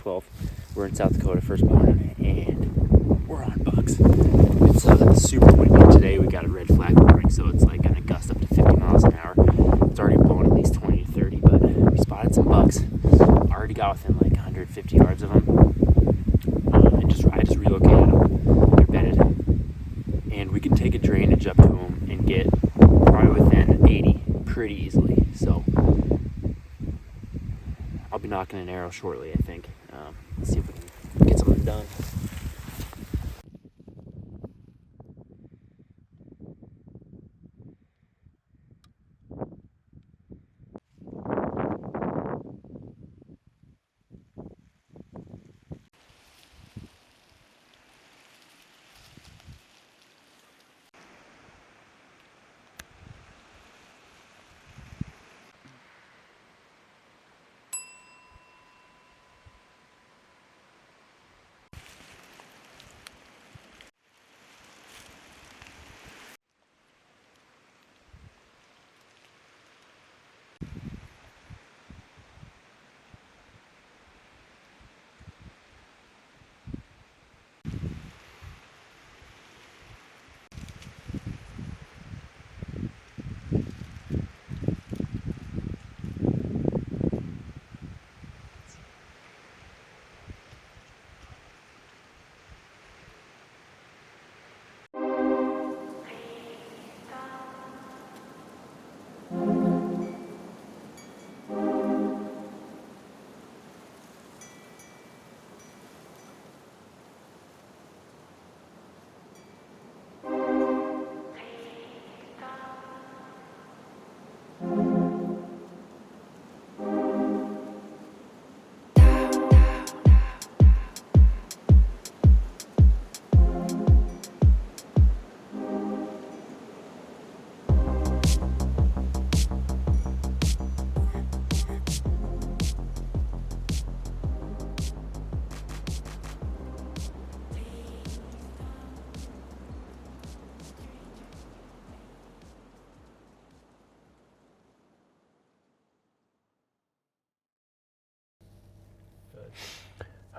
12th. We're in South Dakota first morning, and we're on bucks. It's super windy today. We got a red flag warning, so it's like gonna gust up to 50 miles an hour. It's already blowing at least 20 to 30, but we spotted some bucks. Already got within like 150 yards of them. I just relocated them. They're bedded, and we can take a drainage up to them and get probably within 80 pretty easily. So I'll be knocking an arrow shortly, I think. Let's see if we can get something done.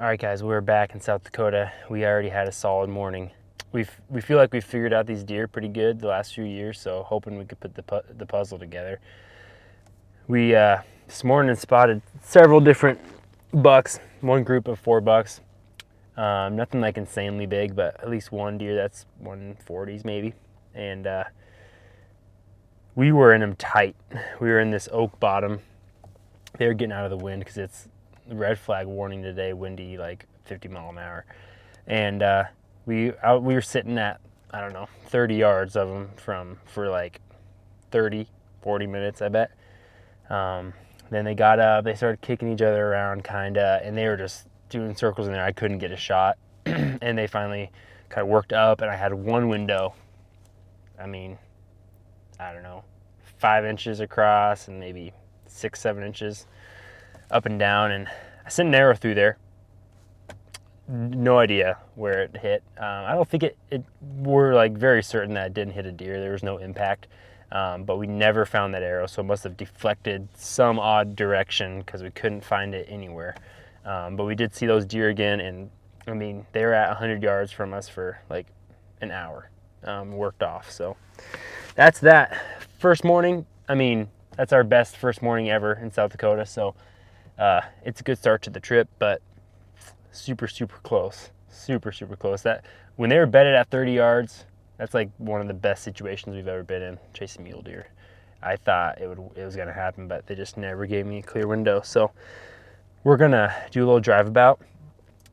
All right, guys, we're back in South Dakota. We already had a solid morning. We feel like we've figured out these deer pretty good the last few years, so hoping we could put the puzzle together. We this morning spotted several different bucks, one group of 4 bucks. Nothing like insanely big, but at least one deer that's 140s maybe. And we were in them tight. We were in this oak bottom. They were getting out of the wind because it's the red flag warning today, windy like 50 mile an hour. And we were sitting at, I don't know, 30 yards of them for like 30, 40 minutes, I bet. Then they got up, they started kicking each other around kinda, and they were just doing circles in there. I couldn't get a shot. And they finally kind of worked up, and I had one window. I mean, I don't know, 5 inches across and maybe 6-7 inches up and down, and I sent an arrow through there. No idea where it hit. I don't think we're like very certain that it didn't hit a deer. There was no impact, but we never found that arrow, so it must have deflected some odd direction because we couldn't find it anywhere. But we did see those deer again, and I mean, they were at 100 yards from us for like an hour, worked off. So that's that first morning. I mean, that's our best first morning ever in South Dakota. So it's a good start to the trip, but super close. Super close. That when they were bedded at 30 yards, that's like one of the best situations we've ever been in chasing mule deer. I thought it was gonna happen, but they just never gave me a clear window. So we're gonna do a little drive about,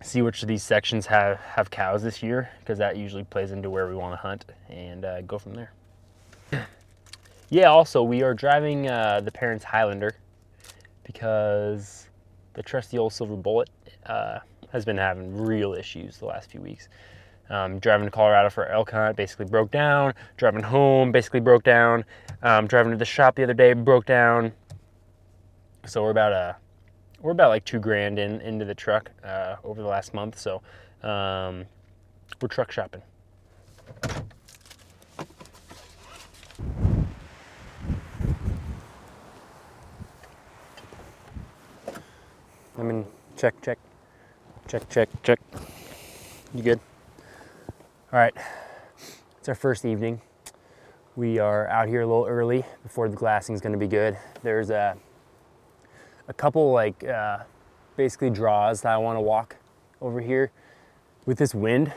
see which of these sections have cows this year, because that usually plays into where we want to hunt, and go from there. Yeah, also we are driving the parents' Highlander because the trusty old Silver Bullet has been having real issues the last few weeks. Driving to Colorado for elk hunt, basically broke down. Driving home, basically broke down. Driving to the shop the other day, broke down. So we're about like $2,000 into the truck over the last month. So we're truck shopping. I mean, check. Check, check, check. You good? All right, it's our first evening. We are out here a little early before the glassing is gonna be good. There's a couple like basically draws that I wanna walk over here. With this wind,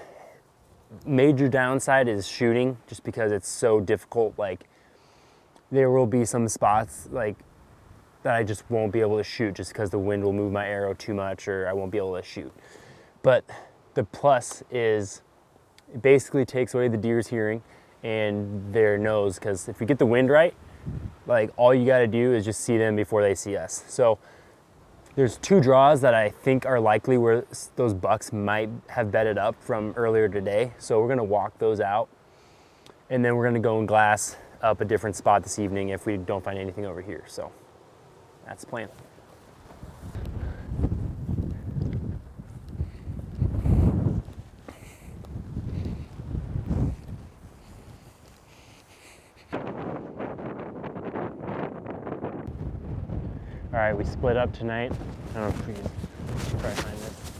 major downside is shooting, just because it's so difficult. Like there will be some spots like that I just won't be able to shoot just because the wind will move my arrow too much, or I won't be able to shoot. But the plus is it basically takes away the deer's hearing and their nose, because if you get the wind right, like all you got to do is just see them before they see us. So there's two draws that I think are likely where those bucks might have bedded up from earlier today. So we're gonna walk those out, and then we're gonna go and glass up a different spot this evening if we don't find anything over here. So that's the plan. All right, we split up tonight. I don't know if we can try to find this.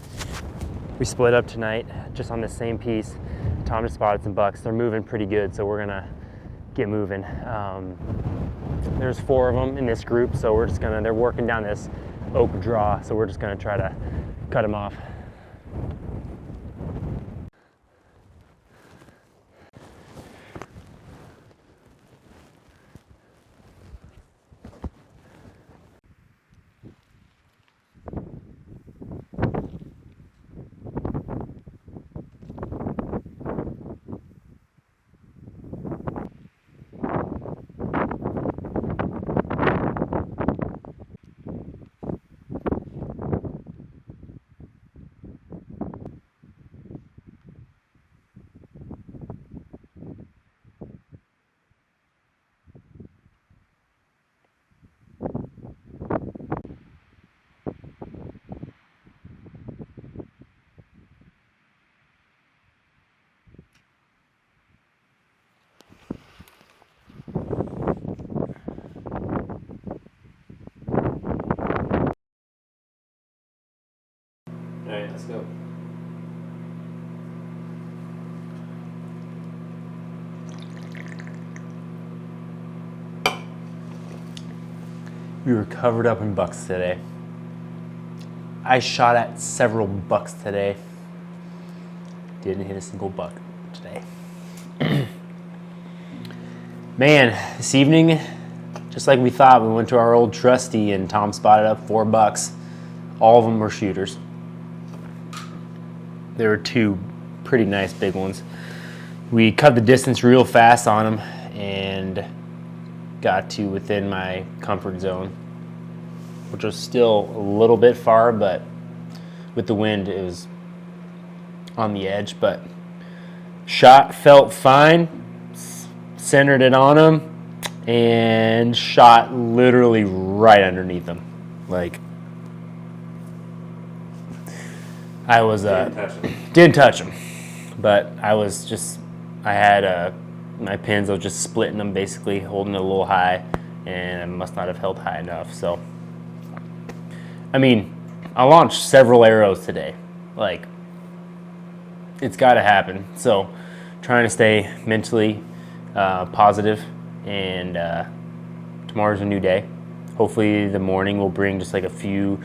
We split up tonight just on the same piece. Tom just spotted some bucks. They're moving pretty good, so we're gonna get moving. There's 4 of them in this group, so we're just gonna, they're working down this oak draw, so we're just gonna try to cut them off. All right, let's go. We were covered up in bucks today. I shot at several bucks today. Didn't hit a single buck today. Man, this evening, just like we thought, we went to our old trusty and Tom spotted up 4 bucks. All of them were shooters. There were 2 pretty nice big ones. We cut the distance real fast on them and got to within my comfort zone, which was still a little bit far, but with the wind it was on the edge. But shot felt fine, centered it on them, and shot literally right underneath them. Like I was didn't touch them, but I was just, I had my pins, I was just splitting them, basically holding it a little high, and I must not have held high enough. So I mean, I launched several arrows today. Like, it's got to happen. So trying to stay mentally positive, and tomorrow's a new day. Hopefully the morning will bring just like a few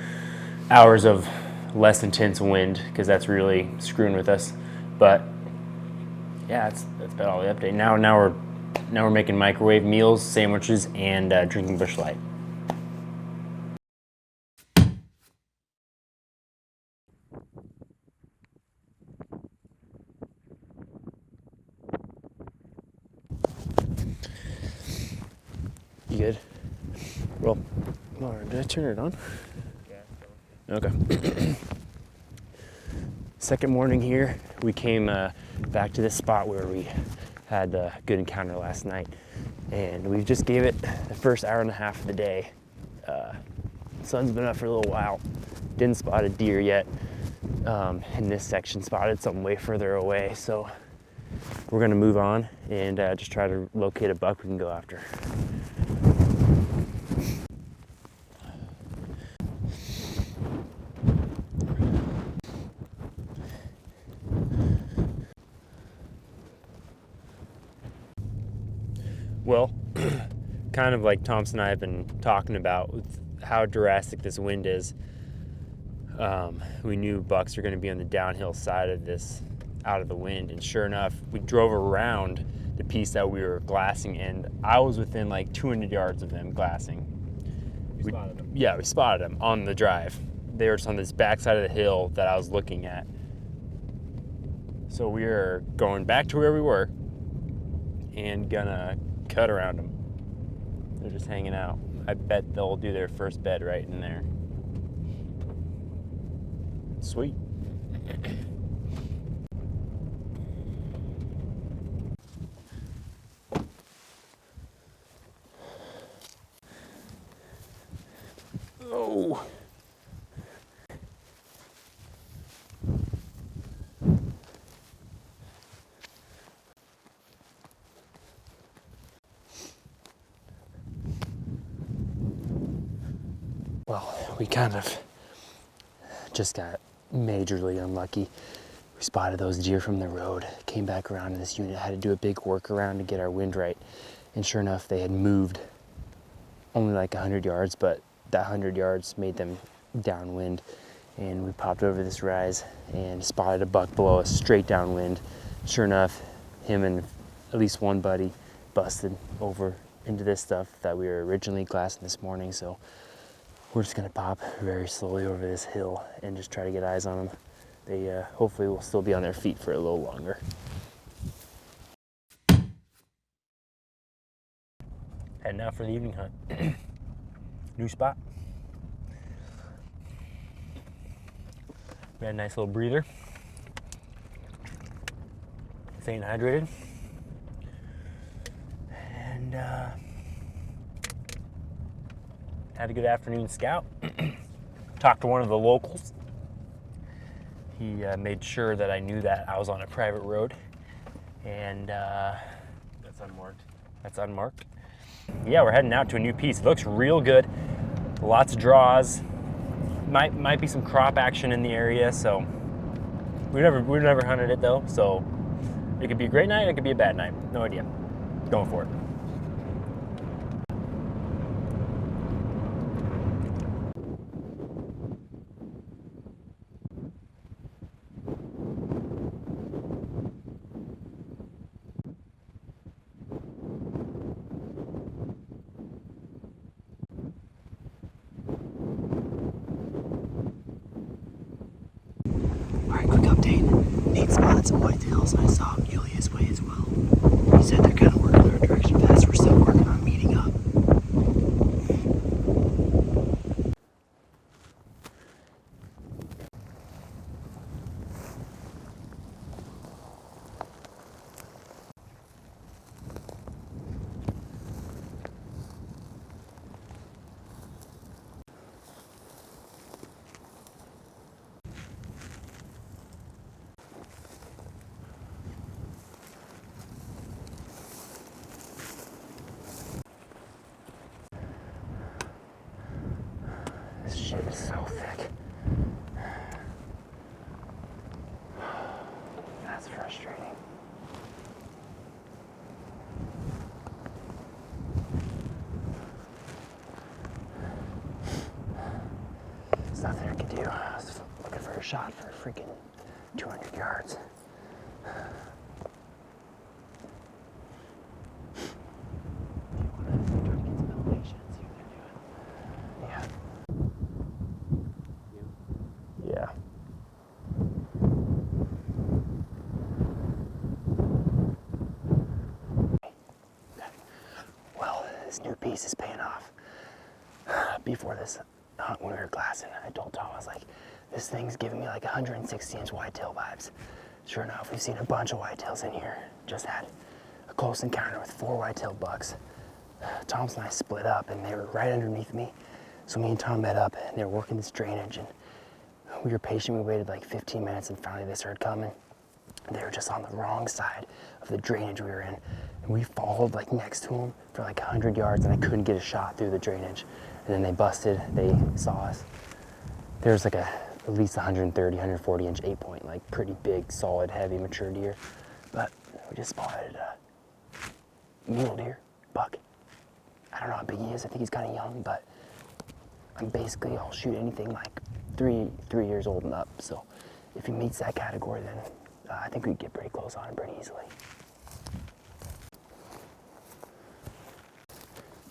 hours of less intense wind, because that's really screwing with us. But yeah, that's about all the update. Now we're making microwave meals, sandwiches, and drinking Busch Light. You good? Well, Lauren, did I turn it on? Yeah. Okay. Second morning here. We came back to this spot where we had a good encounter last night, and we just gave it the first hour and a half of the day. Sun's been up for a little while. Didn't spot a deer yet. In this section, spotted something way further away. So we're gonna move on and just try to locate a buck we can go after. kind of like Thompson and I have been talking about with how drastic this wind is. We knew bucks are going to be on the downhill side of this, out of the wind, and sure enough, we drove around the piece that we were glassing, and I was within like 200 yards of them glassing. We spotted them. Yeah, we spotted them on the drive. They were just on this backside of the hill that I was looking at. So we are going back to where we were and gonna cut around them. They're just hanging out. I bet they'll do their first bed right in there. Sweet. Oh. Well, we kind of just got majorly unlucky. We spotted those deer from the road, came back around to this unit, had to do a big workaround to get our wind right. And sure enough, they had moved only like 100 yards, but that 100 yards made them downwind. And we popped over this rise and spotted a buck below us, straight downwind. Sure enough, him and at least one buddy busted over into this stuff that we were originally glassing this morning. So we're just gonna pop very slowly over this hill and just try to get eyes on them. They hopefully will still be on their feet for a little longer. Heading out for the evening hunt. New spot. We had a nice little breather. Staying hydrated. And had a good afternoon scout. Talked to one of the locals. He made sure that I knew that I was on a private road. And That's unmarked. that's unmarked. Yeah, we're heading out to a new piece. It looks real good. Lots of draws. Might be some crop action in the area, so we've never hunted it though, so it could be a great night, it could be a bad night. No idea. Going for it. Alright, quick update. Nate spotted some whitetails and I saw muleys way as well. He said they're kind of working in our direction fast. We're still working on meeting up. This shit is so thick. That's frustrating. There's nothing I could do. I was looking for a shot for freaking 200 yards. Yeah. Yeah. Well, this new piece is paying off. Before this hunt, when we were glassing, I told Tom, I was like, this thing's giving me like 160-inch whitetail vibes. Sure enough, we've seen a bunch of whitetails in here. Just had a close encounter with 4 whitetail bucks. Thompson and I split up and they were right underneath me. So me and Tom met up and they were working this drainage, and we were patient. We waited like 15 minutes and finally they started coming. They were just on the wrong side of the drainage we were in. And we followed like next to them for like 100 yards and I couldn't get a shot through the drainage. And then they busted, they saw us. There was like at least 130, 140 inch 8-point, like pretty big, solid, heavy, mature deer. But we just spotted a mule deer, buck. I don't know how big he is. I think he's kind of young, but I'll shoot anything like three years old and up. So if he meets that category, then I think we can get pretty close on him pretty easily.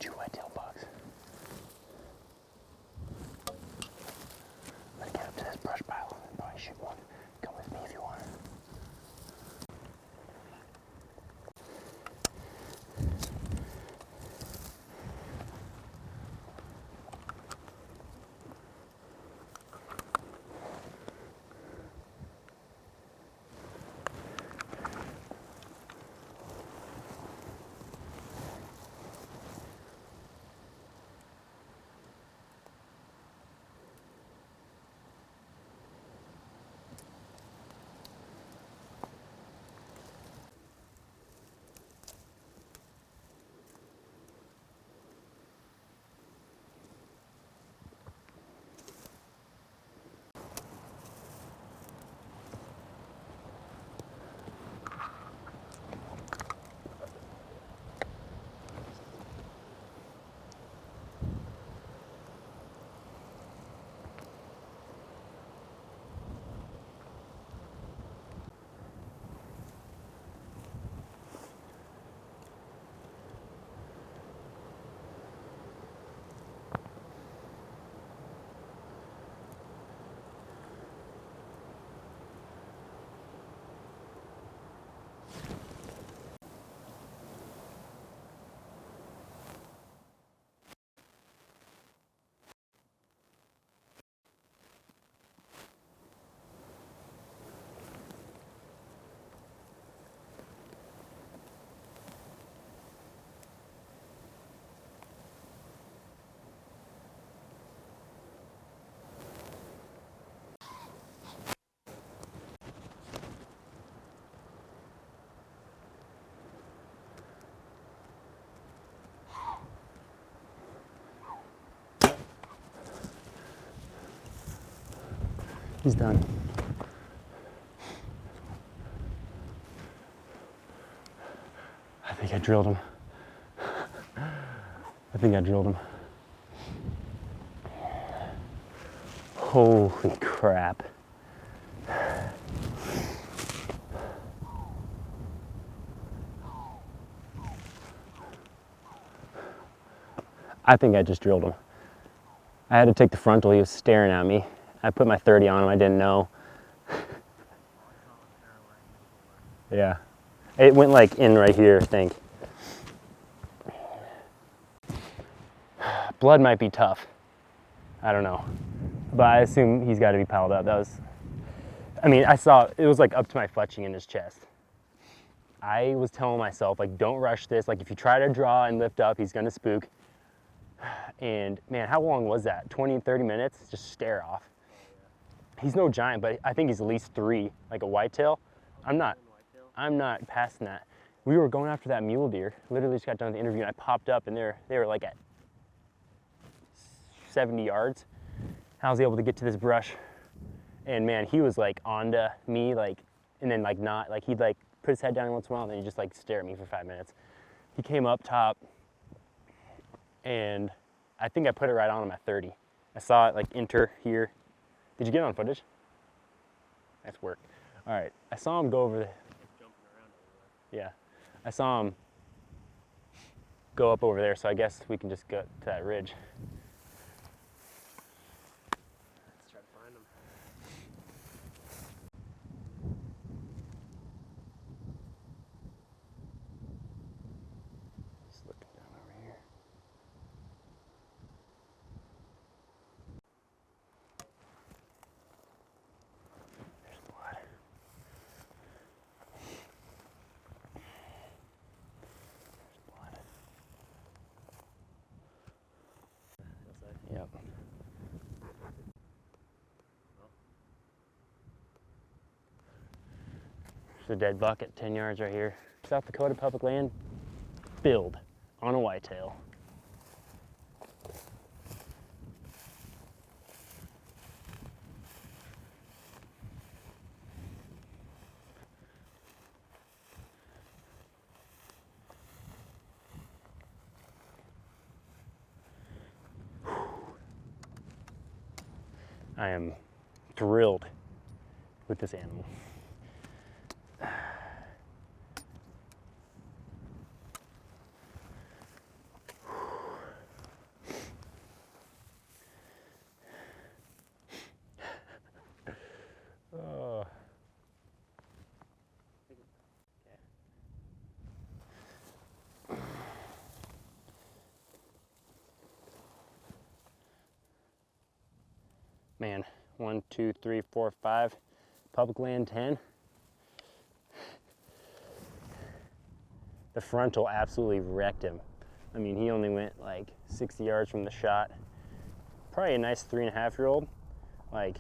2 whitetail bucks. I'm gonna get up to this brush pile and probably shoot one. Come with me if you want. He's done. I think I drilled him. Holy crap. I think I just drilled him. I had to take the frontal, he was staring at me. I put my 30 on him, I didn't know. Yeah. It went like in right here, I think. Blood might be tough. I don't know. But I assume he's got to be piled up. I saw, it was like up to my fletching in his chest. I was telling myself, like, don't rush this. Like, if you try to draw and lift up, he's gonna spook. And man, how long was that? 20, 30 minutes? Just stare off. He's no giant, but I think he's at least 3, like a whitetail. I'm not passing that. We were going after that mule deer. Literally just got done with the interview and I popped up and they were like at 70 yards. I was able to get to this brush and man, he was like onto me, like, and then like not, like he'd like put his head down once in a while and then he'd just like stare at me for 5 minutes. He came up top and I think I put it right on him at 30. I saw it like enter here. Did you get it on footage? Nice work. All right, I saw him go over the, yeah, I saw him go up over there, so I guess we can just go to that ridge. Let's try to find them. Just looking down over here. There's blood. Yep. There's a dead buck at 10 yards right here. South Dakota public land, filled on a whitetail. I am thrilled with this animal. Oh. Man, 1, 2, 3, 4, 5, public land 10. The frontal absolutely wrecked him. I mean, he only went like 60 yards from the shot. Probably a nice 3.5-year-old. Like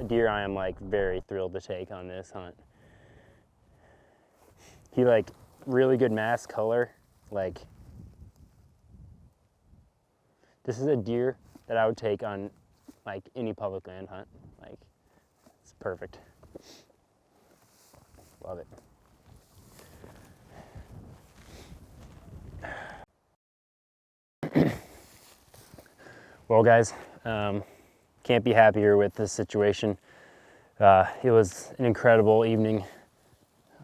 a deer I am like very thrilled to take on this hunt. He like really good mass color. Like this is a deer that I would take on like any public land hunt. Like it's perfect. Love it. Well, guys, can't be happier with this situation. It was an incredible evening,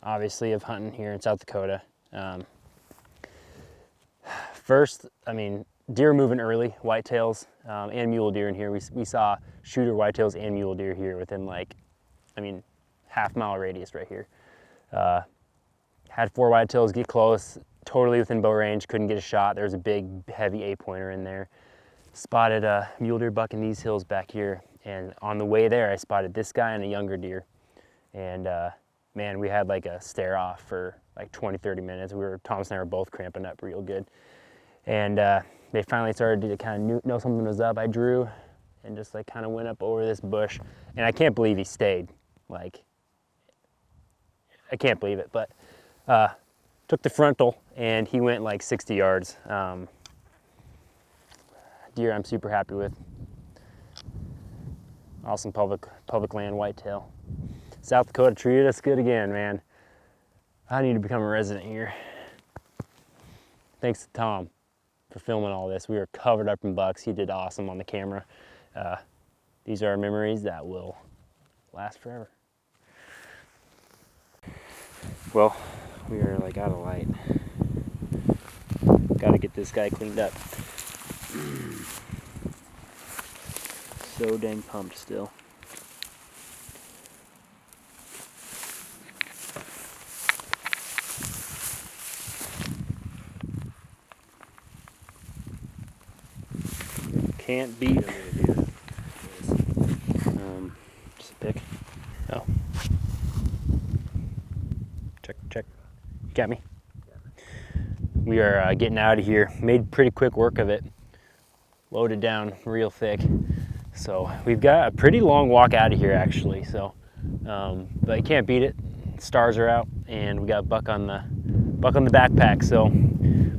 obviously, of hunting here in South Dakota. First, I mean, deer moving early, whitetails and mule deer in here. We saw shooter whitetails and mule deer here within like, I mean, half-mile radius right here. Had 4 whitetails get close, totally within bow range, couldn't get a shot. There was a big, heavy 8-pointer in there. Spotted a mule deer buck in these hills back here, and on the way there I spotted this guy and a younger deer, and man, we had like a stare off for like 20-30 minutes. Thomas and I were both cramping up real good, and they finally started to kind of know something was up. I drew and just like kind of went up over this bush, and I can't believe he stayed. Like, I can't believe it, but took the frontal and he went like 60 yards. Deer I'm super happy with. Awesome public land whitetail. South Dakota treated us good again, man. I need to become a resident here. Thanks to Tom for filming all this. We were covered up in bucks. He did awesome on the camera. These are memories that will last forever. Well, we are like out of light. Gotta get this guy cleaned up. So dang pumped still. Can't beat him. Just a pick. Oh. Check. Got me. We are getting out of here. Made pretty quick work of it. Loaded down real thick. So we've got a pretty long walk out of here actually. So, but you can't beat it. Stars are out and we got buck on the backpack. So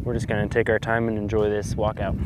we're just gonna take our time and enjoy this walk out.